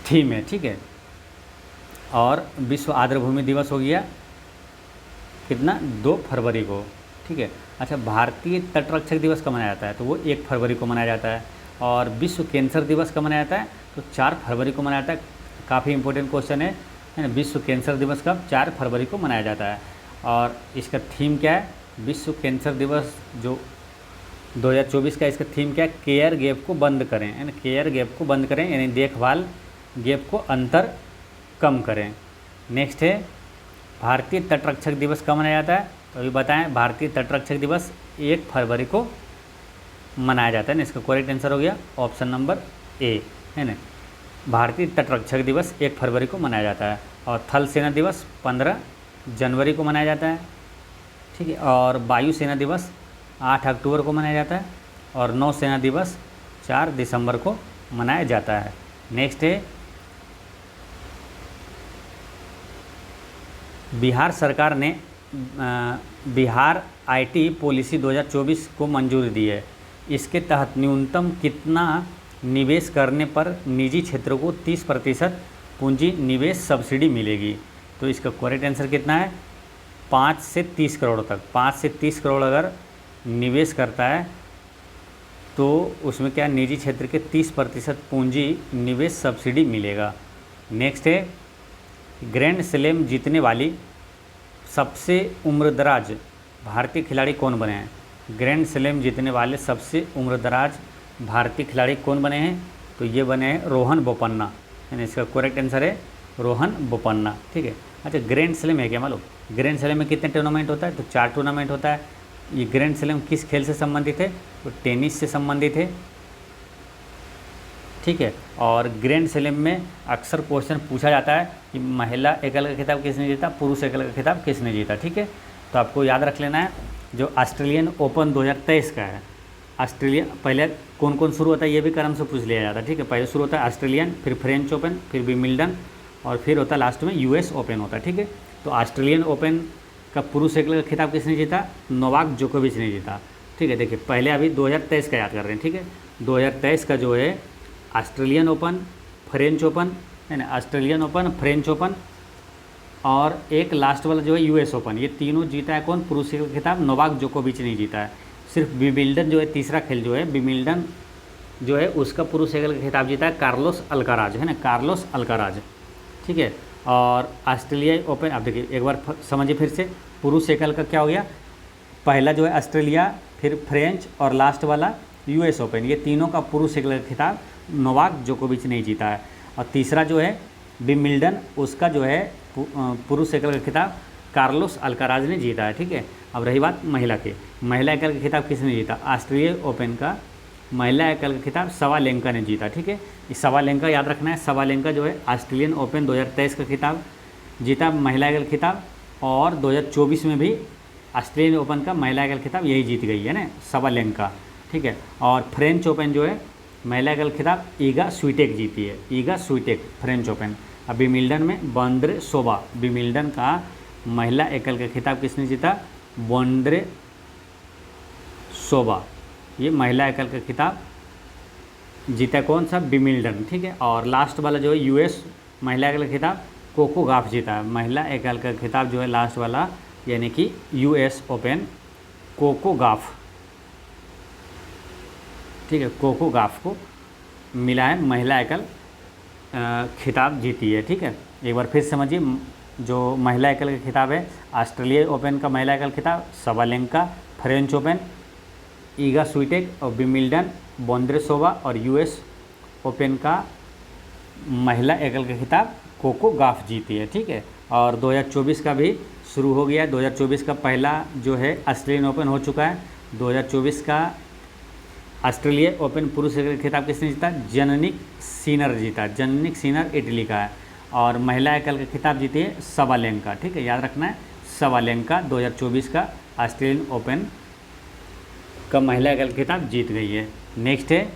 Speaker 1: थीम है, ठीक है। और विश्व आर्द्र भूमि दिवस हो गया कितना? 2 फरवरी को, ठीक है। अच्छा, भारतीय तटरक्षक दिवस कब मनाया जाता है? तो वो 1 फरवरी को मनाया जाता है। और विश्व कैंसर दिवस कब मनाया जाता है? तो 4 फरवरी को मनाया जाता है। काफ़ी इंपॉर्टेंट क्वेश्चन है ना। विश्व कैंसर दिवस कब? 4 फरवरी को मनाया जाता है। और इसका थीम क्या है? विश्व कैंसर दिवस जो 2024 का, इसका थीम क्या है? केयर गैप को बंद करें, है ना। केयर गैप को बंद करें, यानी देखभाल गैप को अंतर कम करें। नेक्स्ट है भारतीय तटरक्षक दिवस कब मनाया जाता है? तो अभी बताएं, भारतीय तटरक्षक दिवस 1 फरवरी को मनाया जाता है ना। इसका करेक्ट आंसर हो गया ऑप्शन नंबर ए, है ना। भारतीय तटरक्षक दिवस 1 फरवरी को मनाया जाता है। और थल सेना दिवस 15 जनवरी को मनाया जाता है, ठीक है। और वायुसेना दिवस 8 अक्टूबर को मनाया जाता है। और नौसेना दिवस 4 दिसंबर को मनाया जाता है। नेक्स्ट है बिहार सरकार ने बिहार IT पॉलिसी 2024 को मंजूरी दी है। इसके तहत न्यूनतम कितना निवेश करने पर निजी क्षेत्र को 30% पूंजी निवेश सब्सिडी मिलेगी? तो इसका करेक्ट आंसर कितना है 5 से 30 करोड़ तक। 5 से 30 करोड़ अगर निवेश करता है तो उसमें क्या निजी क्षेत्र के 30% पूंजी निवेश सब्सिडी मिलेगा। नेक्स्ट है ग्रैंड स्लैम जीतने वाली सबसे उम्रदराज भारतीय खिलाड़ी कौन बने हैं। ग्रैंड स्लैम जीतने वाले सबसे उम्रदराज भारतीय खिलाड़ी कौन बने हैं, तो ये बने हैं रोहन बोपन्ना, यानी इसका करेक्ट आंसर है रोहन बोपन्ना। ठीक है। अच्छा ग्रैंड स्लैम है क्या मालूम, ग्रैंड स्लैम में कितने टूर्नामेंट होता है, तो 4 टूर्नामेंट होता है। ये ग्रैंड स्लैम किस खेल से संबंधित है, तो टेनिस से संबंधित है। ठीक है। और ग्रैंड स्लैम में अक्सर क्वेश्चन पूछा जाता है कि महिला एकल का खिताब किसने जीता, पुरुष एकल का खिताब किसने जीता। ठीक है। तो आपको याद रख लेना है जो ऑस्ट्रेलियन ओपन 2023 का है, ऑस्ट्रेलिया पहले कौन कौन शुरू होता है ये भी क्रम से पूछ लिया जाता है। ठीक है। पहले शुरू होता है ऑस्ट्रेलियन, फिर फ्रेंच ओपन, फिर विमिल्डन और फिर होता है लास्ट में यूएस ओपन होता है। ठीक है। तो ऑस्ट्रेलियन ओपन का पुरुष एकल का खिताब किसने जीता, नोवाक जोकोविच ने जीता। ठीक है। देखिए पहले अभी 2023 का याद कर रहे हैं। ठीक है। 2023 का जो है ऑस्ट्रेलियन ओपन, फ्रेंच ओपन है ना, ऑस्ट्रेलियन ओपन, फ्रेंच ओपन और एक लास्ट वाला जो है यूएस ओपन, ये तीनों जीता है कौन, पुरुष का खिताब नोवाक जोकोविच नहीं जीता है। सिर्फ विमिल्डन जो है तीसरा खेल जो है विमिल्डन जो है उसका पुरुष एकल का खिताब जीता है कार्लोस अल्काराज, है ना, कार्लोस अल्काराज। ठीक है। और ऑस्ट्रेलिया ओपन आप देखिए एक बार समझिए फिर से, पुरुष एकल का क्या हो गया, पहला जो है ऑस्ट्रेलिया, फिर फ्रेंच और लास्ट वाला यूएस ओपन, ये तीनों का पुरुष एकल का खिताब नोवाक जोकोविच नहीं जीता है। और तीसरा जो है विमिल्डन, उसका जो है पुरुष एकल का खिताब कार्लोस अल्काराज ने जीता है। ठीक है। अब रही बात महिला के, महिला एकल का खिताब किसने जीता, ऑस्ट्रेलिया ओपन का महिला एकल का खिताब सवालेंका ने जीता। ठीक है। इस सवालेंका याद रखना है, सवालेंका जो है ऑस्ट्रेलियन ओपन 2023 का खिताब जीता महिला एकल खिताब, और 2024 में भी ऑस्ट्रेलियन ओपन का महिला एकल खिताब यही जीत गई है ना, सवालेंका। ठीक है। और फ्रेंच ओपन जो है महिला एकल खिताब ईगा स्वीटेक जीती है, ईगा स्वीटेक फ्रेंच ओपन। अब विमिल्डन में बॉन्ड्रे सोबा, विमिल्डन का महिला एकल का खिताब किसने जीता, बॉन्ड्रे सोबा, ये महिला एकल का खिताब जीता कौन सा, विमिल्डन। ठीक है। और लास्ट वाला जो है यूएस महिला एकल का खिताब कोको गाफ जीता है, महिला एकल का खिताब जो है लास्ट वाला यानी कि यूएस ओपन कोको गाफ। ठीक है। कोको गाफ को मिला है, महिला एकल खिताब जीती है। ठीक है। एक बार फिर समझिए, जो महिला एकल का खिताब है ऑस्ट्रेलिया ओपन का महिला एकल खिताब सवालेंका, फ्रेंच ओपन ईगा स्वीटेक और विमिल्डन बॉन्ड्रेसोवा और यूएस ओपन का महिला एकल का खिताब कोको गाफ जीती है। ठीक है। और 2024 का भी शुरू हो गया, 2024 का पहला जो है ऑस्ट्रेलियन ओपन हो चुका है। 2024 का ऑस्ट्रेलिया ओपन पुरुष एकल खिताब किसने जीता, जननिक सीनर जीता, जननिक सीनर इटली का है। और महिला एकल का खिताब जीती है सवालेंका। ठीक है। याद रखना है सवालेंका 2024 का ऑस्ट्रेलियन ओपन का महिला एकल खिताब जीत गई है। नेक्स्ट है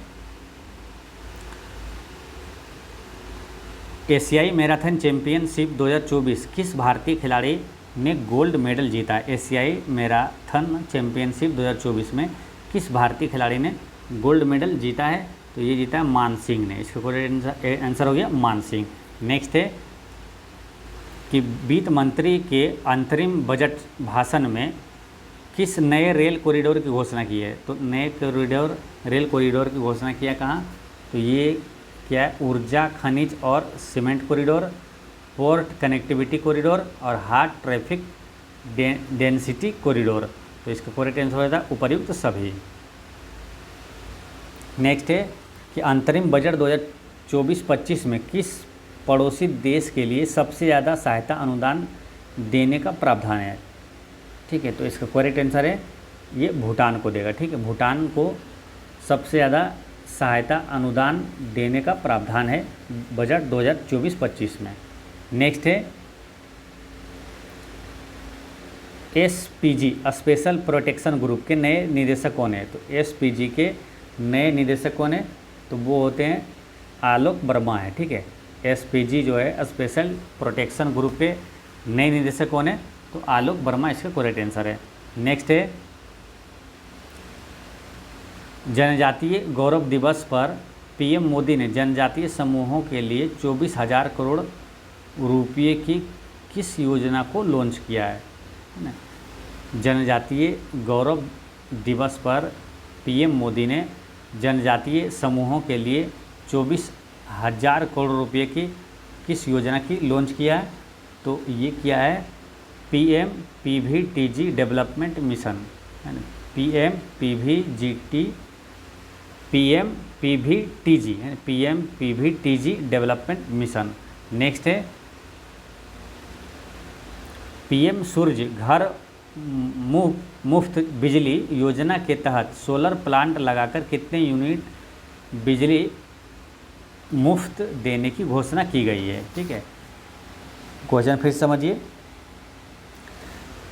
Speaker 1: एशियाई मैराथन चैंपियनशिप 2024 किस भारतीय खिलाड़ी ने गोल्ड मेडल जीता है। एशियाई मैराथन चैंपियनशिप 2024 में किस भारतीय खिलाड़ी ने गोल्ड मेडल जीता है, तो ये जीता है मान सिंह ने, इसका करेक्ट आंसर हो गया मान सिंह। नेक्स्ट है कि वित्त मंत्री के अंतरिम बजट भाषण में किस नए रेल कॉरिडोर की घोषणा की है, तो नए रेल कॉरिडोर की घोषणा किया कहाँ, तो ये क्या है, ऊर्जा खनिज और cement corridor, port connectivity corridor और हार्ड ट्रैफिक डेंसिटी कॉरिडोर। तो इसका करेक्ट आंसर होता है उपर्युक्त सभी। नेक्स्ट है कि अंतरिम बजट 2024-25 में किस पड़ोसी देश के लिए सबसे ज़्यादा सहायता अनुदान देने का प्रावधान है। ठीक है। तो इसका करेक्ट आंसर है ये भूटान को देगा। ठीक है। भूटान को सबसे ज़्यादा सहायता अनुदान देने का प्रावधान है बजट 2024-25 में। नेक्स्ट है एसपीजी स्पेशल प्रोटेक्शन ग्रुप के नए निदेशक कौन है, तो एसपीजी के नए निदेशक कौन है, तो वो होते हैं आलोक वर्मा है। ठीक है। एसपीजी जो है स्पेशल प्रोटेक्शन ग्रुप के नए निदेशक कौन है, तो आलोक वर्मा इसका करेक्ट आंसर है। नेक्स्ट है जनजातीय गौरव दिवस पर पीएम मोदी ने जनजातीय समूहों के लिए 24,000 करोड़ रुपये की किस योजना को लॉन्च किया है ना। जनजातीय गौरव दिवस पर पीएम मोदी ने जनजातीय समूहों के लिए 24,000 करोड़ रुपए की किस योजना की लॉन्च किया है। तो ये क्या है, PMPVTG डेवलपमेंट मिशन है ना, PMPVTG है, PMPVTG डेवलपमेंट मिशन। नेक्स्ट है PM सूर्य घर मुफ्त बिजली योजना के तहत सोलर प्लांट लगाकर कितने यूनिट बिजली मुफ्त देने की घोषणा की गई है। ठीक है, क्वेश्चन फिर समझिए।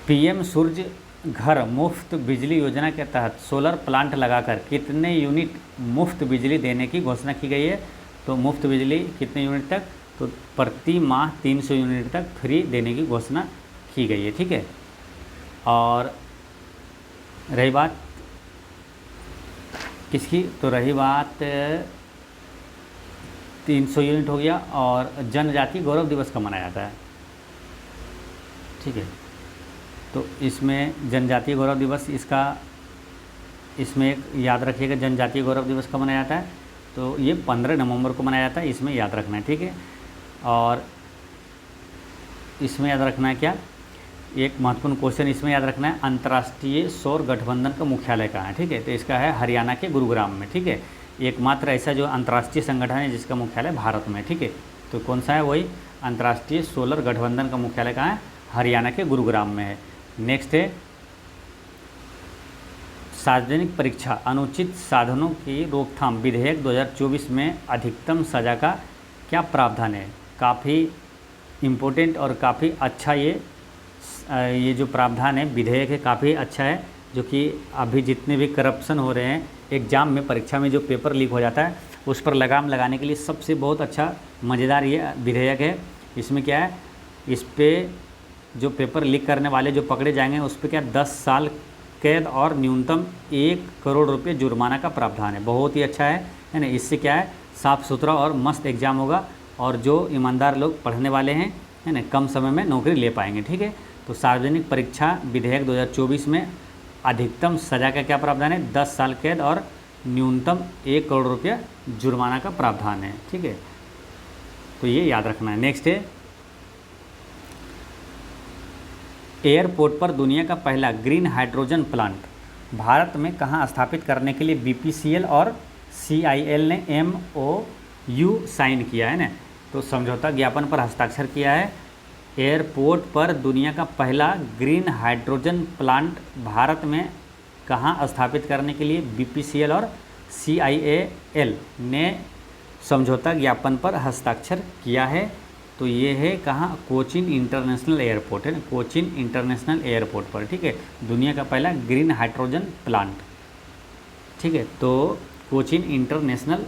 Speaker 1: PM सूर्य घर मुफ्त बिजली योजना के तहत सोलर प्लांट लगाकर कितने यूनिट मुफ्त बिजली देने की घोषणा की गई है। तो मुफ्त बिजली कितने यूनिट तक, तो प्रति माह 300 यूनिट तक फ्री देने की घोषणा की गई है। ठीक है, और रही बात किसकी, तो रही बात 300 यूनिट हो गया। और जनजातीय गौरव दिवस कब मनाया जाता है। ठीक है, तो इसमें जनजातीय गौरव दिवस इसमें एक याद रखिएगा, जनजातीय गौरव दिवस कब मनाया जाता है। तो ये 15 नवंबर को मनाया जाता है, इसमें याद रखना है। ठीक है, और इसमें याद रखना है क्या, एक महत्वपूर्ण क्वेश्चन इसमें याद रखना है, अंतर्राष्ट्रीय सौर गठबंधन का मुख्यालय कहाँ है। ठीक है, तो इसका है हरियाणा के गुरुग्राम में। ठीक है, एकमात्र ऐसा जो अंतर्राष्ट्रीय संगठन है जिसका मुख्यालय भारत में। ठीक है, तो कौन सा है, वही अंतर्राष्ट्रीय सोलर गठबंधन का मुख्यालय कहाँ है, हरियाणा के गुरुग्राम में है। नेक्स्ट है सार्वजनिक परीक्षा अनुचित साधनों की रोकथाम विधेयक 2024 में अधिकतम सजा का क्या प्रावधान है। काफ़ी इम्पोर्टेंट और काफ़ी अच्छा ये जो प्रावधान है विधेयक है, काफ़ी अच्छा है, जो कि अभी जितने भी करप्शन हो रहे हैं एग्ज़ाम में, परीक्षा में जो पेपर लीक हो जाता है उस पर लगाम लगाने के लिए सबसे बहुत अच्छा मज़ेदार ये विधेयक है। इसमें क्या है, इस पे जो पेपर लीक करने वाले जो पकड़े जाएंगे उस पर क्या 10 साल कैद और न्यूनतम 1 करोड़ रुपये जुर्माना का प्रावधान है। बहुत ही अच्छा है ना। इससे क्या है, साफ़ सुथरा और मस्त एग्ज़ाम होगा, और जो ईमानदार लोग पढ़ने वाले हैं है ना, कम समय में नौकरी ले पाएंगे। ठीक है, तो सार्वजनिक परीक्षा विधेयक 2024 में अधिकतम सजा का क्या प्रावधान है, 10 साल कैद और न्यूनतम 1 करोड़ रुपया जुर्माना का प्रावधान है। ठीक है, तो ये याद रखना है। नेक्स्ट है एयरपोर्ट पर दुनिया का पहला ग्रीन हाइड्रोजन प्लांट भारत में कहाँ स्थापित करने के लिए BPCL और CIL ने MOU साइन किया है ना। तो समझौता ज्ञापन पर हस्ताक्षर किया है। एयरपोर्ट पर दुनिया का पहला ग्रीन हाइड्रोजन प्लांट भारत में कहाँ स्थापित करने के लिए BPCL और CIL ने समझौता ज्ञापन पर हस्ताक्षर किया है। तो ये है कहाँ, कोचीन इंटरनेशनल एयरपोर्ट है ना, कोचीन इंटरनेशनल एयरपोर्ट पर। ठीक है, दुनिया का पहला ग्रीन हाइड्रोजन प्लांट। ठीक है, तो कोचीन इंटरनेशनल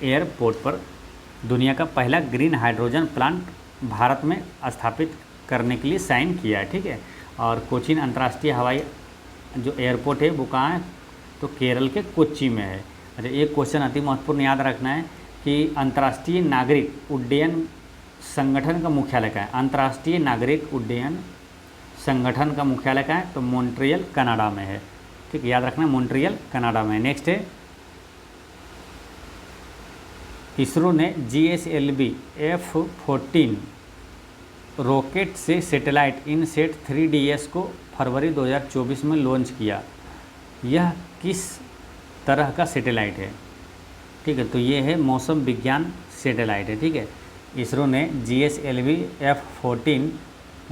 Speaker 1: एयरपोर्ट पर दुनिया का पहला ग्रीन हाइड्रोजन प्लांट भारत में स्थापित करने के लिए साइन किया है। ठीक है, और कोचीन अंतर्राष्ट्रीय हवाई जो एयरपोर्ट है वो कहाँ है, तो केरल के कोच्चि में है। अच्छा, एक क्वेश्चन अति महत्वपूर्ण याद रखना है कि अंतर्राष्ट्रीय नागरिक उड्डयन संगठन का मुख्यालय कहाँ है। अंतर्राष्ट्रीय नागरिक उड्डयन संगठन का मुख्यालय कहाँ है, तो मॉन्ट्रियल कनाडा में है। ठीक है, याद रखना, मॉन्ट्रियल कनाडा में। नेक्स्ट है इसरो ने GSLV F-14 रॉकेट से सैटेलाइट इनसेट 3DS को फरवरी 2024 में लॉन्च किया। यह किस तरह का सैटेलाइट है। ठीक है, तो ये है मौसम विज्ञान सैटेलाइट है। ठीक है, इसरो ने GSLV F-14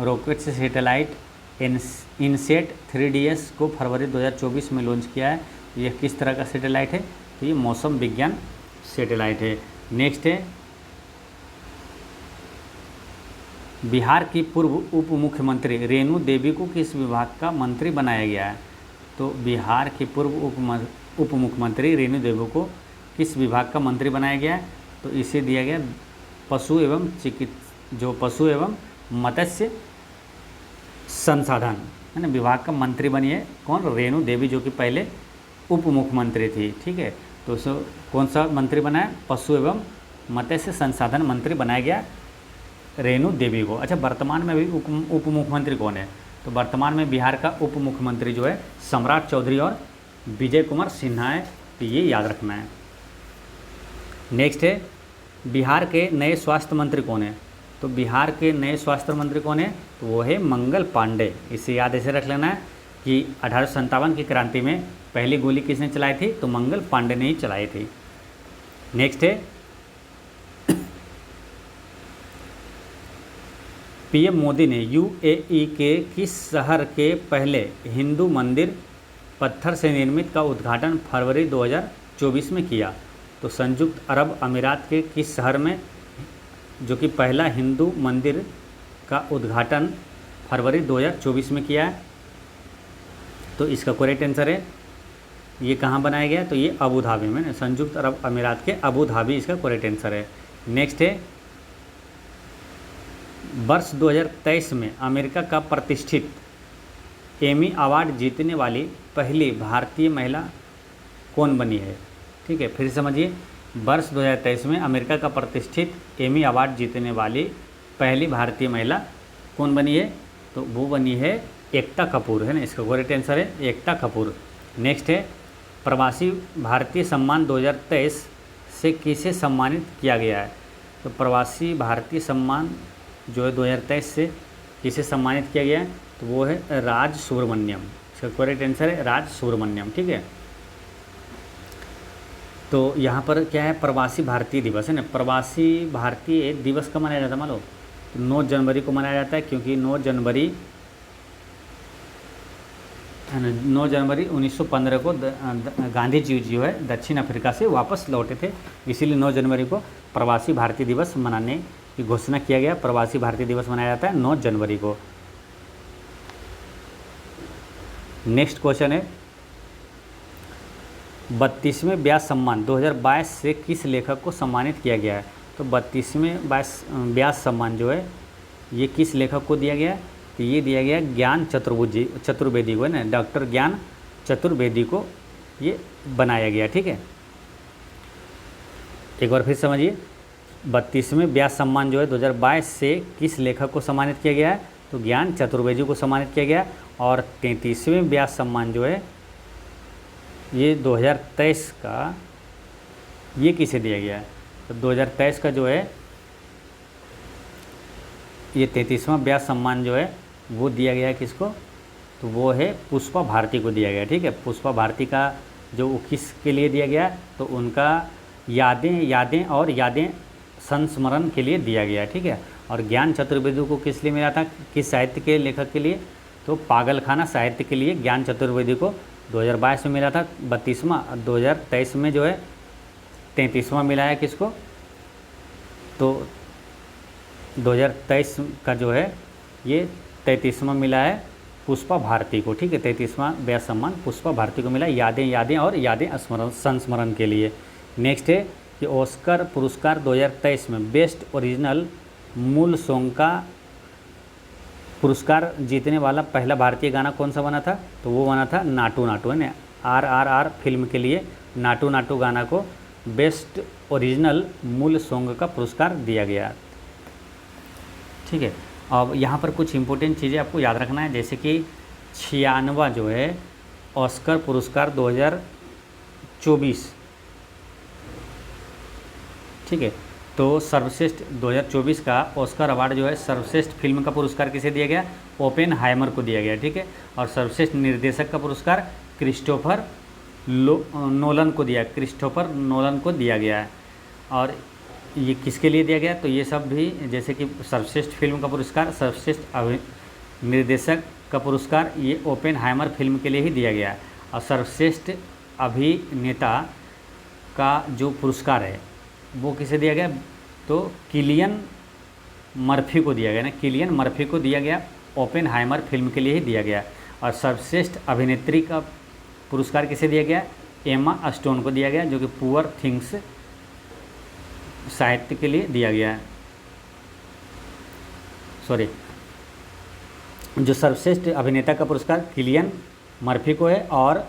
Speaker 1: रॉकेट से सैटेलाइट इनसेट 3DS को फरवरी 2024 में लॉन्च किया है। यह किस तरह का सैटेलाइट है, तो ये मौसम विज्ञान सैटेलाइट है। नेक्स्ट है बिहार की पूर्व उप मुख्यमंत्री रेणु देवी को किस विभाग का मंत्री बनाया गया है। तो बिहार की पूर्व उप मुख्यमंत्री रेणु देवी को किस विभाग का मंत्री बनाया गया है, तो इसे दिया गया पशु एवं मत्स्य संसाधन है ना विभाग का मंत्री बनी है। कौन, रेणु देवी, जो कि पहले उप मुख्यमंत्री थी। ठीक है, तो कौन सा मंत्री बना है, पशु एवं मत्स्य संसाधन मंत्री बनाया गया रेणु देवी को। अच्छा, वर्तमान में भी उप मुख्यमंत्री कौन है? तो वर्तमान में बिहार का उप मुख्यमंत्री जो है सम्राट चौधरी और विजय कुमार सिन्हा है, तो ये याद रखना है। नेक्स्ट है, बिहार के नए स्वास्थ्य मंत्री कौन है? तो बिहार के नए स्वास्थ्य मंत्री कौन है? तो वो है मंगल पांडे। इसे याद ऐसे रख लेना है कि 1857 की क्रांति में पहली गोली किसने चलाई थी? तो मंगल पांडे ने ही चलाई थी। नेक्स्ट है, पीएम मोदी ने यूएई के किस शहर के पहले हिंदू मंदिर पत्थर से निर्मित का उद्घाटन फरवरी 2024 में किया? तो संयुक्त अरब अमीरात के किस शहर में जो कि पहला हिंदू मंदिर का उद्घाटन फरवरी 2024 में किया है? तो इसका करेक्ट आंसर है, ये कहाँ बनाया गया? तो ये अबू धाबी में, संयुक्त अरब अमीरात के अबू धाबी इसका करेक्ट आंसर है। नेक्स्ट है, वर्ष 2023 में अमेरिका का प्रतिष्ठित एमी अवार्ड जीतने वाली पहली भारतीय महिला कौन बनी है? ठीक है, फिर समझिए, वर्ष 2023 में अमेरिका का प्रतिष्ठित एमी अवार्ड जीतने वाली पहली भारतीय महिला कौन बनी है? तो वो बनी है एकता कपूर, है ना, इसका करेक्ट आंसर है एकता कपूर। नेक्स्ट है, प्रवासी भारतीय सम्मान 2023 से किसे सम्मानित किया गया है? तो प्रवासी भारतीय सम्मान जो है 2023 से किसे सम्मानित किया गया है? तो वो है राज सुब्रमण्यम, इसका करेक्ट आंसर है राज सुब्रमण्यम। ठीक है, तो यहाँ पर क्या है? प्रवासी भारतीय दिवस है ना। प्रवासी भारतीय दिवस कब मनाया जाता है मालूम? तो 9 जनवरी को मनाया जाता है, क्योंकि 9 जनवरी है ना, 9 जनवरी 1915 को गांधी जी जो है दक्षिण अफ्रीका से वापस लौटे थे, इसीलिए 9 जनवरी को प्रवासी भारतीय दिवस मनाने की घोषणा किया गया। प्रवासी भारतीय दिवस मनाया जाता है 9 जनवरी को। नेक्स्ट क्वेश्चन है, 32वें व्यास सम्मान 2022 से किस लेखक को सम्मानित किया गया है? तो 32वें व्यास सम्मान जो है ये किस लेखक को दिया गया है? तो ये दिया गया ज्ञान चतुर्वेदी को, है ना, डॉक्टर ज्ञान चतुर्वेदी को ये बनाया गया। ठीक है, एक बार फिर समझिए, 32वें व्यास सम्मान जो है 2022 से किस लेखक को सम्मानित किया गया है? तो ज्ञान चतुर्वेदी को सम्मानित किया गया। और 33वें व्यास सम्मान जो है ये 2023 का ये किसे दिया गया है? तो 2023 का जो है ये 33वां व्यास सम्मान जो है वो दिया गया है किसको? तो वो है पुष्पा भारती को दिया गया। ठीक है, पुष्पा भारती का जो किसके लिए दिया गया? तो उनका यादें संस्मरण के लिए दिया गया। ठीक है, और ज्ञान चतुर्वेदी को किस लिए मिला था? किस साहित्य के लेखक के लिए? तो पागलखाना साहित्य के लिए ज्ञान चतुर्वेदी को 2022 में मिला था 32वां, 2023 में जो है 33वां मिला है किसको? तो 2023 का जो है ये 33वां मिला है पुष्पा भारती को। ठीक है, 33वां व्यास सम्मान पुष्पा भारती को मिला यादें और यादें संस्मरण के लिए। नेक्स्ट है कि ऑस्कर पुरस्कार 2023 में बेस्ट ओरिजिनल मूल सॉन्ग का पुरस्कार जीतने वाला पहला भारतीय गाना कौन सा बना था? तो वो बना था नाटू नाटू, है ना, RRR फिल्म के लिए नाटू नाटू गाना को बेस्ट ओरिजिनल मूल सॉन्ग का पुरस्कार दिया गया। ठीक है, अब यहाँ पर कुछ इम्पोर्टेंट चीज़ें आपको याद रखना है, जैसे कि 96वां जो है ऑस्कर पुरस्कार 2024। ठीक है, तो सर्वश्रेष्ठ 2024 का ऑस्कर अवार्ड जो है सर्वश्रेष्ठ फिल्म का पुरस्कार किसे दिया गया? ओपेनहाइमर को दिया गया। ठीक है, और सर्वश्रेष्ठ निर्देशक का पुरस्कार क्रिस्टोफर नोलन को दिया गया है। और ये किसके लिए दिया गया? तो ये सब भी, जैसे कि सर्वश्रेष्ठ फिल्म का पुरस्कार, सर्वश्रेष्ठ निर्देशक का पुरस्कार ये ओपेनहाइमर फिल्म के लिए ही दिया गया है। और सर्वश्रेष्ठ अभिनेता का जो पुरस्कार है वो किसे दिया गया? तो किलियन मर्फी को दिया गया ना, किलियन मर्फी को दिया गया, ओपेनहाइमर फिल्म के लिए ही दिया गया। और सर्वश्रेष्ठ अभिनेत्री का पुरस्कार किसे दिया गया? एमा स्टोन को दिया गया, जो कि पुअर थिंग्स साहित्य के लिए दिया गया है। सॉरी, जो सर्वश्रेष्ठ अभिनेता का पुरस्कार किलियन मर्फी को है और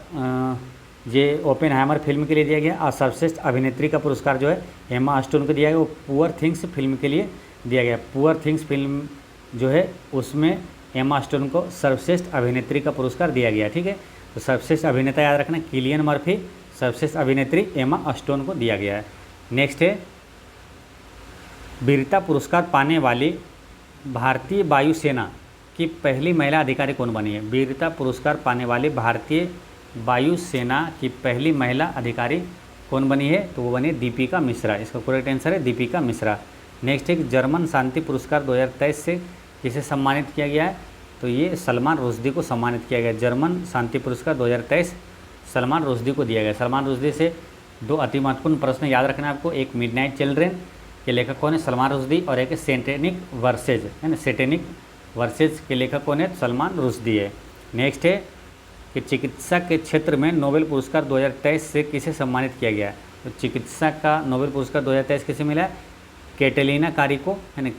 Speaker 1: ये ओपेनहाइमर फिल्म के लिए दिया गया। और सर्वश्रेष्ठ अभिनेत्री का पुरस्कार जो है एमा स्टोन को दिया गया, वो पुअर थिंग्स फिल्म के लिए दिया गया। पुअर थिंग्स फिल्म जो है उसमें एमा स्टोन को सर्वश्रेष्ठ अभिनेत्री का पुरस्कार दिया गया। ठीक है, तो सर्वश्रेष्ठ अभिनेता याद रखना किलियन मर्फी, सर्वश्रेष्ठ अभिनेत्री एमा स्टोन को दिया गया है। नेक्स्ट है वीरता पुरस्कार पाने वाली भारतीय वायुसेना की पहली महिला अधिकारी कौन बनी है? वीरता पुरस्कार पाने वाली भारतीय वायुसेना की पहली महिला अधिकारी कौन बनी है? तो वो बनी दीपिका मिश्रा। इसका करेक्ट आंसर है दीपिका मिश्रा। नेक्स्ट है जर्मन शांति पुरस्कार 2023 से किसे सम्मानित किया गया है? तो ये सलमान रुश्दी को सम्मानित किया गया। जर्मन शांति पुरस्कार 2023 सलमान रुश्दी को दिया गया। सलमान रुश्दी से दो अति महत्वपूर्ण प्रश्न याद रखना है आपको। एक मिडनाइट चिल्ड्रेन के लेखक कौन है? सलमान रुश्दी। और एक सेटेनिक वर्सेज है ना, सेटेनिक वर्सेज के लेखक कौन है? सलमान रुश्दी है। नेक्स्ट है कि चिकित्सा के क्षेत्र में नोबेल पुरस्कार 2023 से किसे सम्मानित किया गया है? तो चिकित्सा का नोबेल पुरस्कार 2023 किसे मिला है? कैटलीना कारिको है ना,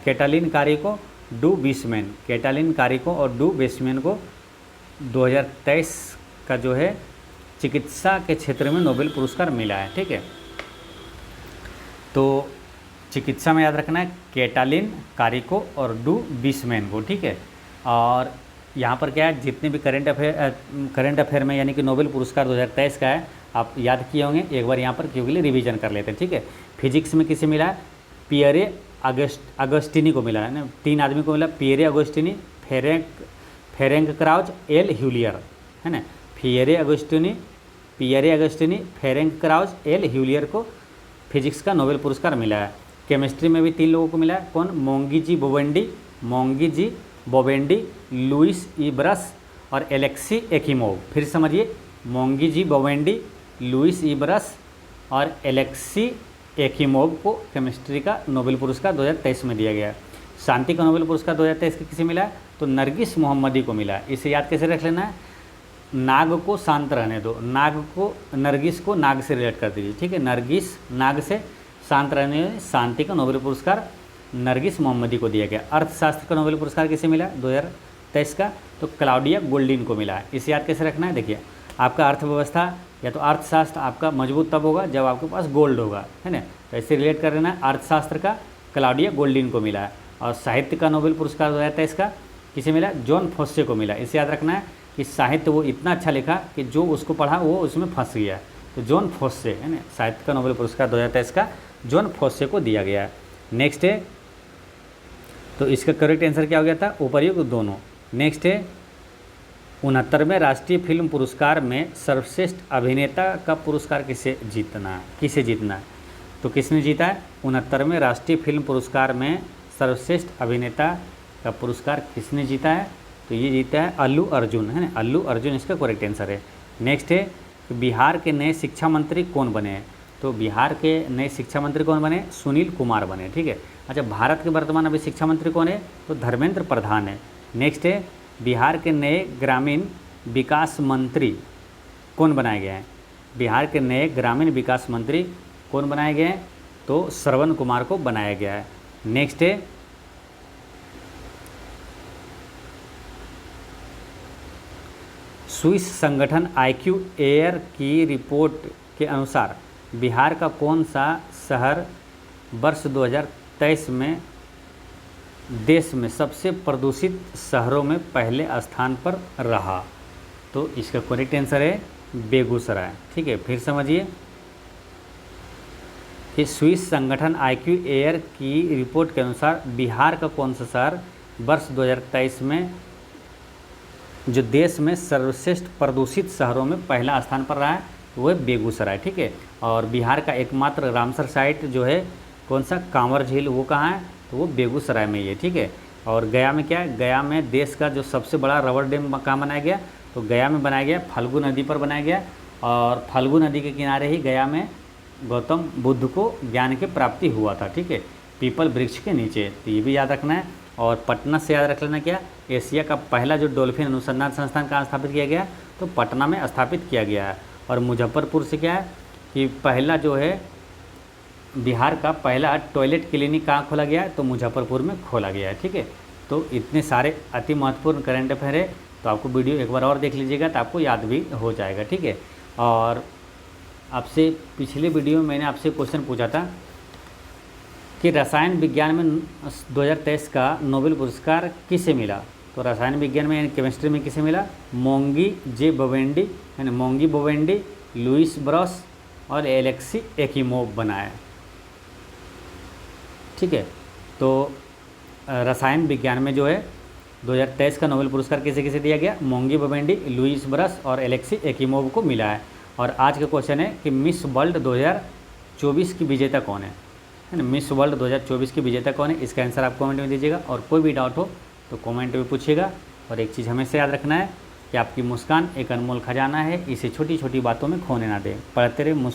Speaker 1: Katalin Kariko, Drew Weissman, Katalin Kariko और डू विस्मैन को 2023 का जो है चिकित्सा के क्षेत्र में नोबेल पुरस्कार मिला है। ठीक है, तो चिकित्सा में याद रखना है कैटालिन कारिको और डू विस्मैन को। ठीक है, और यहाँ पर क्या है, जितने भी करंट अफेयर में यानी कि नोबेल पुरस्कार 2023 का है आप याद किए होंगे, एक बार यहाँ पर क्यों के लिए रिवीजन कर लेते हैं। ठीक है, फिजिक्स में किसे मिला है? पियरे अगस्टिनी को मिला है ना, 3 आदमी को मिला, पियरे अगस्टिनी, फेरेंक क्राउच, एल ह्यूलियर है ना। पियरे अगस्टिनी, फेरेंक क्राउच, एल ह्यूलियर को फिजिक्स का नोबेल पुरस्कार मिला है। केमिस्ट्री में भी 3 लोगों को मिला है। कौन? मोंगी जी बोवेंडी, लुइस इब्रस और एलेक्सी एकिमोव। फिर समझिए, मोंगी जी बोवेंडी, लुइस इब्रस और एलेक्सी एकिमोव को केमिस्ट्री का नोबेल पुरस्कार 2023 में दिया गया है। शांति का नोबेल पुरस्कार 2023 किसे मिला है? तो नरगिस मोहम्मदी को मिला है। इसे याद कैसे रख लेना है? नाग को शांत रहने दो, नरगिस को नाग से रिलेट कर दीजिए। ठीक है, नरगिस नाग से शांत रहने, शांति का नोबेल पुरस्कार नरगिस मोहम्मदी को दिया गया। अर्थशास्त्र का नोबेल पुरस्कार किसे मिला 2023 का? तो क्लाउडिया गोल्डिन को मिला है। इसे याद कैसे रखना है? देखिए, आपका अर्थव्यवस्था या तो अर्थशास्त्र आपका मजबूत तब होगा जब आपके पास गोल्ड होगा, है ना। तो ऐसे रिलेट कर लेना है। अर्थशास्त्र का क्लाउडिया गोल्डिन को मिला है। और साहित्य का नोबेल पुरस्कार 2023 का किसे मिला? जॉन फोस्से को मिला। इसे याद रखना है कि साहित्य वो इतना अच्छा लिखा कि जो उसको पढ़ा वो उसमें फंस गया। तो जॉन फोस्से है ना, साहित्य का नोबेल पुरस्कार 2023 का जॉन फोस्से को दिया गया है। नेक्स्ट है, तो इसका करेक्ट आंसर क्या हो गया था? उपर्युक्त दोनों। नेक्स्ट है 69वें राष्ट्रीय फिल्म पुरस्कार में सर्वश्रेष्ठ अभिनेता का पुरस्कार किसे जीतना है? तो किसने जीता है? 69वें राष्ट्रीय फिल्म पुरस्कार में सर्वश्रेष्ठ अभिनेता का पुरस्कार किसने जीता है? तो ये जीता है अल्लू अर्जुन, है ना, अल्लू अर्जुन इसका करेक्ट आंसर है। नेक्स्ट है बिहार के नए शिक्षा मंत्री कौन बने हैं? तो बिहार के नए शिक्षा मंत्री कौन बने? सुनील कुमार बने। ठीक है, अच्छा, भारत के वर्तमान अभी शिक्षा मंत्री कौन है? तो धर्मेंद्र प्रधान है। नेक्स्ट है बिहार के नए ग्रामीण विकास मंत्री कौन बनाए गए हैं? बिहार के नए ग्रामीण विकास मंत्री कौन बनाए गए हैं? तो श्रवण कुमार को बनाया गया है। नेक्स्ट है स्विस संगठन IQ एयर की रिपोर्ट के अनुसार बिहार का कौन सा शहर वर्ष 2023 में देश में सबसे प्रदूषित शहरों में पहले स्थान पर रहा? तो इसका करेक्ट आंसर है बेगूसराय। ठीक है, फिर समझिए कि स्विस संगठन IQ एयर की रिपोर्ट के अनुसार बिहार का कौन सा शहर वर्ष 2023 में जो देश में सर्वश्रेष्ठ प्रदूषित शहरों में पहला स्थान पर रहा है, वो है बेगूसराय। ठीक है, और बिहार का एकमात्र रामसर साइट जो है कौन सा? कांवर झील, वो कहाँ है? तो वो बेगूसराय में ही है। ठीक है, और गया में क्या है? गया में देश का जो सबसे बड़ा रबर डैम कहाँ बनाया गया? तो गया में बनाया गया, फाल्गु नदी पर बनाया गया। और फाल्गु नदी के किनारे ही गया में गौतम बुद्ध को ज्ञान की प्राप्ति हुआ था। ठीक है, पीपल वृक्ष के नीचे। तो ये भी याद रखना है। और पटना से याद रख लेना क्या? एशिया का पहला जो डॉल्फिन अनुसंधान संस्थान कहाँ स्थापित किया गया? तो पटना में स्थापित किया गया है। और मुजफ्फरपुर से क्या है कि पहला जो है बिहार का पहला टॉयलेट क्लिनिक कहाँ खोला गया है? तो मुजफ्फरपुर में खोला गया है। ठीक है, तो इतने सारे अति महत्वपूर्ण करंट अफेयर है। तो आपको वीडियो एक बार और देख लीजिएगा तो आपको याद भी हो जाएगा। ठीक है, और आपसे पिछले वीडियो में मैंने आपसे क्वेश्चन पूछा था कि रसायन विज्ञान में 2023 का नोबेल पुरस्कार किसे मिला। तो रसायन विज्ञान में यानी केमिस्ट्री में किसे मिला, मोंगी जे बोवेंडी यानी मोंगी बोवेंडी, लुइस ब्रॉस और एलेक्सी एकिमोव बनाया। ठीक है, तो रसायन विज्ञान में जो है 2023 का नोबेल पुरस्कार किसे किसे दिया गया, मोंगी बोवेंडी, लुइस ब्रॉस और एलेक्सी एकिमोव को मिला है। और आज का क्वेश्चन है कि मिस वर्ल्ड 2024 की विजेता कौन है ना, मिस वर्ल्ड 2024 की विजेता कौन है, इसका आंसर आप कमेंट में दीजिएगा। और कोई भी डाउट हो तो कमेंट में पूछिएगा। और एक चीज़ हमेशा याद रखना है कि आपकी मुस्कान एक अनमोल खजाना है, इसे छोटी छोटी बातों में खोने ना दें। पढ़ते रहे